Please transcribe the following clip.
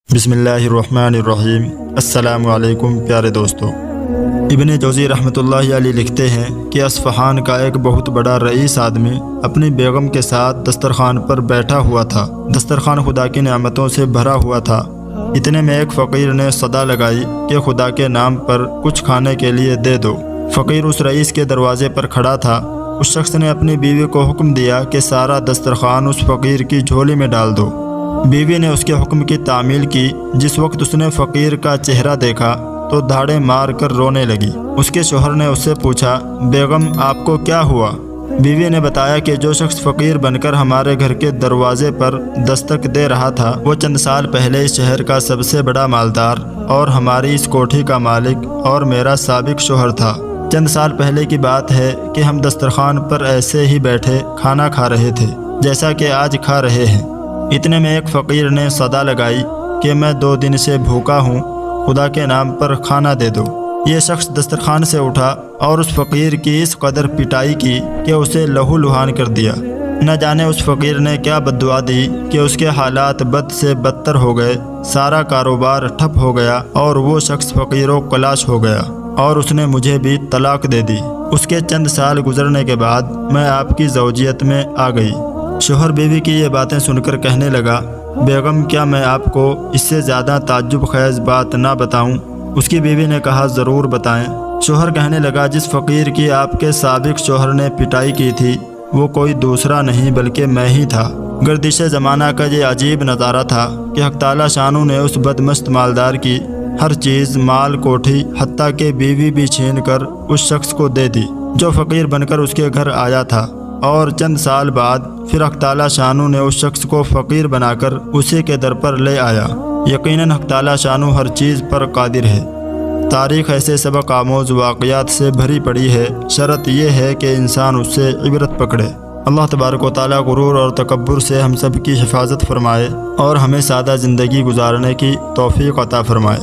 بسم اللہ الرحمن الرحیم۔ السلام علیکم پیارے دوستو۔ ابن جوزی رحمۃ اللہ علیہ لکھتے ہیں کہ اصفہان کا ایک بہت بڑا رئیس آدمی اپنی بیگم کے ساتھ دسترخوان پر بیٹھا ہوا تھا۔ دسترخوان خدا کی نعمتوں سے بھرا ہوا تھا۔ اتنے میں ایک فقیر نے صدا لگائی کہ خدا کے نام پر کچھ کھانے کے لیے دے دو۔ فقیر اس رئیس کے دروازے پر کھڑا تھا۔ اس شخص نے اپنی بیوی کو حکم دیا کہ سارا دسترخوان اس فقیر کی جھولی میں ڈال دو۔ بیوی نے اس کے حکم کی تعمیل کی۔ جس وقت اس نے فقیر کا چہرہ دیکھا تو دھاڑے مار کر رونے لگی۔ اس کے شوہر نے اس سے پوچھا، بیگم آپ کو کیا ہوا؟ بیوی نے بتایا کہ جو شخص فقیر بن کر ہمارے گھر کے دروازے پر دستک دے رہا تھا وہ چند سال پہلے اس شہر کا سب سے بڑا مالدار اور ہماری اس کوٹھی کا مالک اور میرا سابق شوہر تھا۔ چند سال پہلے کی بات ہے کہ ہم دسترخوان پر ایسے ہی بیٹھے کھانا کھا رہے تھے جیسا کہ آج کھا رہے ہیں۔ اتنے میں ایک فقیر نے صدا لگائی کہ میں 2 دن سے بھوکا ہوں، خدا کے نام پر کھانا دے دو۔ یہ شخص دسترخوان سے اٹھا اور اس فقیر کی اس قدر پٹائی کی کہ اسے لہو لہان کر دیا۔ نہ جانے اس فقیر نے کیا بددعا دی کہ اس کے حالات بد سے بدتر ہو گئے، سارا کاروبار ٹھپ ہو گیا اور وہ شخص فقیر و کلاش ہو گیا اور اس نے مجھے بھی طلاق دے دی۔ اس کے چند سال گزرنے کے بعد میں آپ کی زوجیت میں آ گئی۔ شوہر بیوی کی یہ باتیں سن کر کہنے لگا، بیگم کیا میں آپ کو اس سے زیادہ تعجب خیز بات نہ بتاؤں؟ اس کی بیوی نے کہا، ضرور بتائیں۔ شوہر کہنے لگا، جس فقیر کی آپ کے سابق شوہر نے پٹائی کی تھی وہ کوئی دوسرا نہیں بلکہ میں ہی تھا۔ گردش زمانہ کا یہ عجیب نظارہ تھا کہ حق تعالی شانو نے اس بدمست مالدار کی ہر چیز، مال، کوٹھی، حتیٰ کہ بیوی بھی چھین کر اس شخص کو دے دی جو فقیر بن کر اس کے گھر آیا تھا، اور چند سال بعد پھر حق تعالی شانو نے اس شخص کو فقیر بنا کر اسی کے در پر لے آیا۔ یقیناً حق تعالی شانو ہر چیز پر قادر ہے۔ تاریخ ایسے سبق آموز واقعات سے بھری پڑی ہے، شرط یہ ہے کہ انسان اس سے عبرت پکڑے۔ اللہ تبارک و تعالی غرور اور تکبر سے ہم سب کی حفاظت فرمائے اور ہمیں سادہ زندگی گزارنے کی توفیق عطا فرمائے۔